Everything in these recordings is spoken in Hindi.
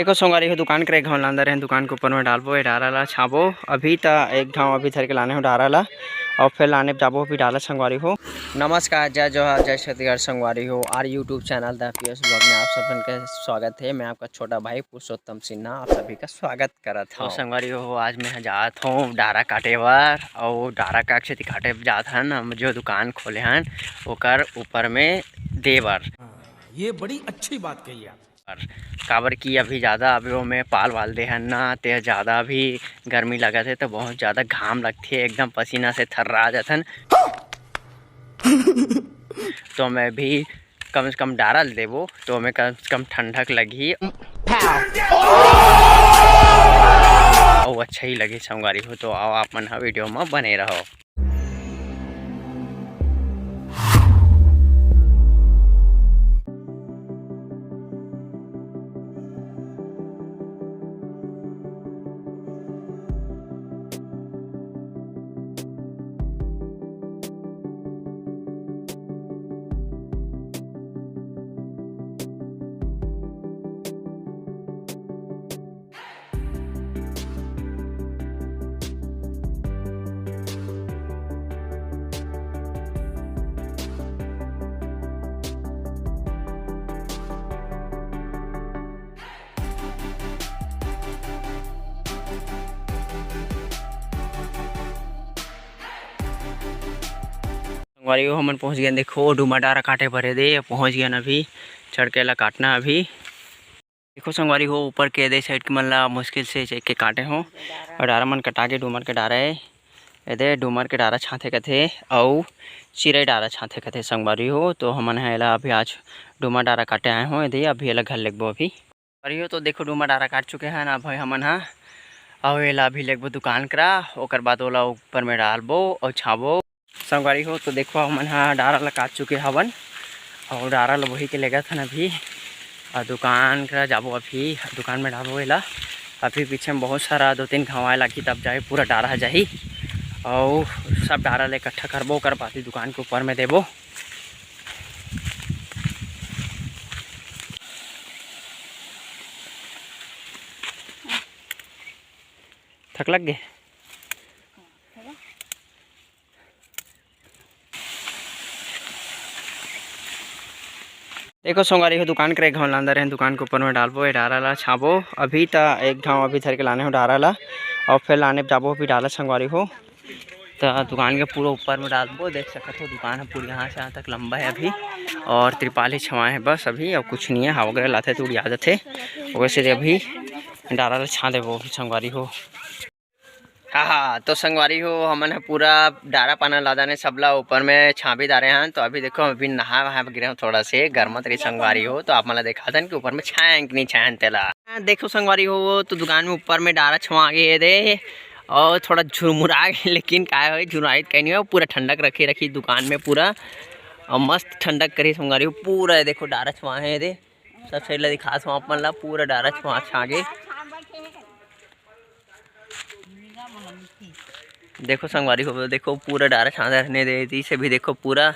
देखो संगवारी हो दुकान करे घाव लांदा रहे दुकान के ऊपर में डालबो ये डारा ला छाबो अभी ता एक घाव अभी धर के लाने हो डारा ला और फिर लाने जाबो भी डाला संगवारी हो। नमस्कार जय जोहार जय छत्तीसगढ़ संगवारी हो our YouTube channel the PS blog में आप सबन का स्वागत है। मैं आपका छोटा भाई पुरुषोत्तम सिन्हा आप सभी का स्वागत करत हूँ। संगवारी हो आज मैं जात हूँ डारा काटे बर और डारा काट से काटे जात हन हम जो दुकान खोले हन ओकर ऊपर में देवर। ये बड़ी अच्छी बात कही आप। काबर की अभी ज़्यादा अभी वो में पाल वाल दे हन ना ते ज़्यादा भी गर्मी लगत है तो बहुत ज़्यादा घाम लगती है एकदम पसीना से थर्रा जाथन तो मैं भी कम से कम डारल देवो तो हमें कम से कम ठंडक लगी और अच्छा ही लगे संगवारी हो। तो आओ आप मन वीडियो में बने रहो। संगवारी हो हमन पहुँच गए देखो डूमा डारा काटे भरे दे पहुँच गए अभी चढ़ के ला काटना अभी देखो संगवारी हो ऊपर के दे साइड के मन ला मुश्किल से चेक के काटे हो और डारा मन कटा के डूमर के डारा है एदे डूमर के डारा छाते कथे और चिरई डारा छाते कथे संगवारी हो। तो हमन एला अभी आज डूमा डारा काटे आए हो एदे अभी एला घर लेगबो अभी संगवारी हो। तो देखो डूमा डारा काट चुके हैं ना भाई हमन हा और एला अभी लेगबो दुकान करा ओकर बाद ओला ऊपर में डालबो और छाबो संगवारी हो। तो देखो हमन हा डारा ला काट चुके हवन और डारा ला वही के लेगा था अभी और दुकान करा जाबो अभी दुकान में डालबो एला अभी पीछे में बहुत सारा 2-3 घाव लगी तब जाए पूरा डारा जाही और सब डारा ले इकट्ठा करबो कर पाती दुकान के ऊपर में देबो। थक लग गए देखो संगवारी हो दुकान करे घाव लांदा रहे दुकान के ऊपर में डालबो ये डारा ला छाबो अभी ता एक घाव अभी धर के लाने हो डारा ला और फिर लाने जाबो भी डाला संगवारी हो। तो दुकान के पूरा ऊपर में डालबो देख सकते हो दुकान है पूरी यहाँ से यहाँ तक लंबा है अभी और त्रिपाल ही छवाए हैं बस अभी और कुछ नहीं है हवा वगैरह लाते तो उड़ी आदत है वैसे अभी डारा ला छा देबो संगवारी हो। हाँ तो संगवारी हो हमन पूरा डारा पाना लादाने सबला ऊपर में छाबी डारे हैं। तो अभी देखो अभी नहा वहा गिरे थोड़ा से गर्मत रही संगवारी हो तो आप मला देखा था कि ऊपर में छाएं कि नहीं छाएं तेला देखो संगवारी हो। तो दुकान में ऊपर में डारा छुआ गए दे और थोड़ा झुरमुरा गए लेकिन क्या है झुराइत कहीं नहीं हो पूरा ठंडक रखी दुकान में पूरा और मस्त ठंडक करी संगवारी हो पूरा देखो डारा छुआ है दे सब साइड ला दिखा आप मन ला पूरा डारा छुआ छागे देखो संगवारी हो देखो पूरा डारा छाँदा रहने दे से भी देखो पूरा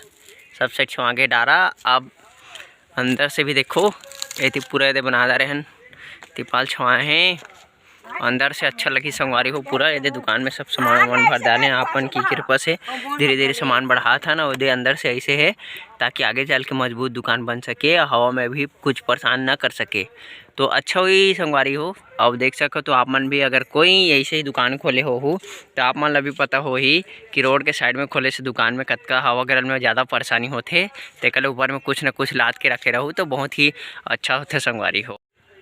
सब साइड छुआगे डारा अब अंदर से भी देखो ये पूरा ये बना दे रहे हैं तिरपाल छुआए हैं अंदर से अच्छा लगी संगवारी हो पूरा ये दुकान में सब सामान भर डाले अपन की कृपा से धीरे धीरे सामान बढ़ा था ना वो अंदर से ऐसे है ताकि आगे चल के मजबूत दुकान बन सके हवा में भी कुछ परेशान ना कर सके तो अच्छा हुई संगवारी हो। अब देख सको तो आप मन भी अगर कोई ऐसे ही दुकान खोले हो तो आप मन ला भी पता हो ही कि रोड के साइड में खोले से दुकान में कतका हवा गिरल में ज़्यादा परेशानी होते तेकर ऊपर में कुछ ना कुछ लाद के रखे रहूँ तो बहुत ही अच्छा होते संगवारी हो।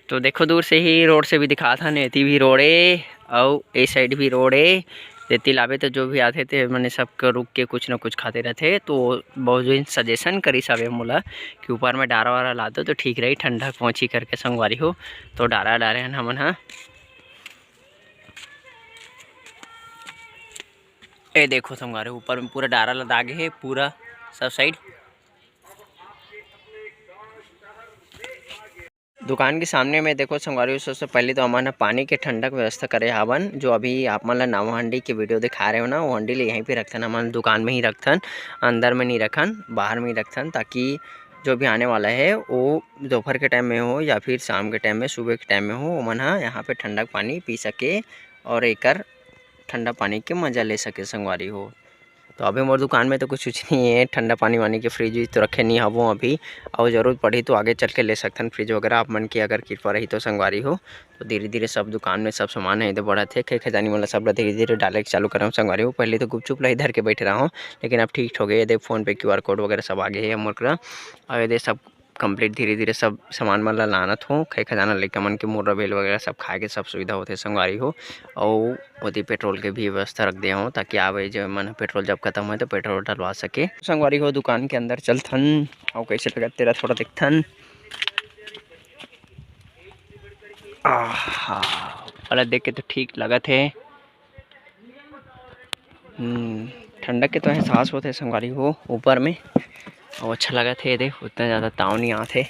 तो देखो दूर से ही रोड से भी दिखा था नेती भी रोड है और ए साइड भी रोड है देती लावे तो जो भी आते थे मैंने सबको रुक के कुछ ना कुछ खाते रहते तो बहुत दिन सजेशन करी सबे मोला कि ऊपर में डारा वारा ला दो तो ठीक रही ठंडक पहुँची करके संगवारी हो। तो डारा डाले हैं हमन हाँ ये देखो संगवारी ऊपर में पूरा डारा ला दागे है पूरा सब साइड दुकान के सामने में देखो संगवारी सबसे पहले तो हमारा पानी के ठंडक व्यवस्था करे हवन जो अभी आप मन ला नवा हंडी के वीडियो दिखा रहे हो ना वो हंडी ले यहीं पे रखथन हमारे दुकान में ही रखथन अंदर में नहीं रखन बाहर में ही रखथन ताकि जो भी आने वाला है वो दोपहर के टाइम में हो या फिर शाम के टाइम में, सुबह के टाइम में हो, वो मन ह यहाँ पे ठंडा पानी पी सके और एकर ठंडा पानी के मज़ा ले सके संगवारी हो। तो अभी मोर दुकान में तो कुछ नहीं है, ठंडा पानी वानी के फ्रिज तो रखे नहीं हवो अभी, और ज़रूरत पड़ी तो आगे चल के ले सकथन फ्रिज वगैरह आप मन की अगर कृपा रही तो संगवारी हो। तो धीरे धीरे सब दुकान में सब सामान है इधर बढ़त है, खे खजानी वाला सब धीरे धीरे डाले चालू कर रहा हूँ संगवारी हो। पहले तो गुपचुप ला इधर के बैठे रहा हूँ, लेकिन अब ठीक हो गए, फ़ोन पे QR कोड वगैरह सब आगे है मोर करा, और ये सब कंप्लीट धीरे धीरे सब सामान मन ला लानत हो। खे खजाना लइका मन के मुर्रा बेल वगैरह सब खाए के सब सुविधा होथे संगवारी हो। और ओती पेट्रोल के भी व्यवस्था रख दे हूँ ताकि आवे जो मन पेट्रोल जब खत्म हो तो पेट्रोल डलवा सके संगवारी हो। दुकान के अंदर चलथन और कैसे लगा तेरा थोड़ा दिखथन। आहा वाला देख के तो ठीक लगत है। ठंडक के तो एहसास होते संगवारी हो ऊपर में, और अच्छा लगा थे। देख उतना ज़्यादा ताव नहीं आते।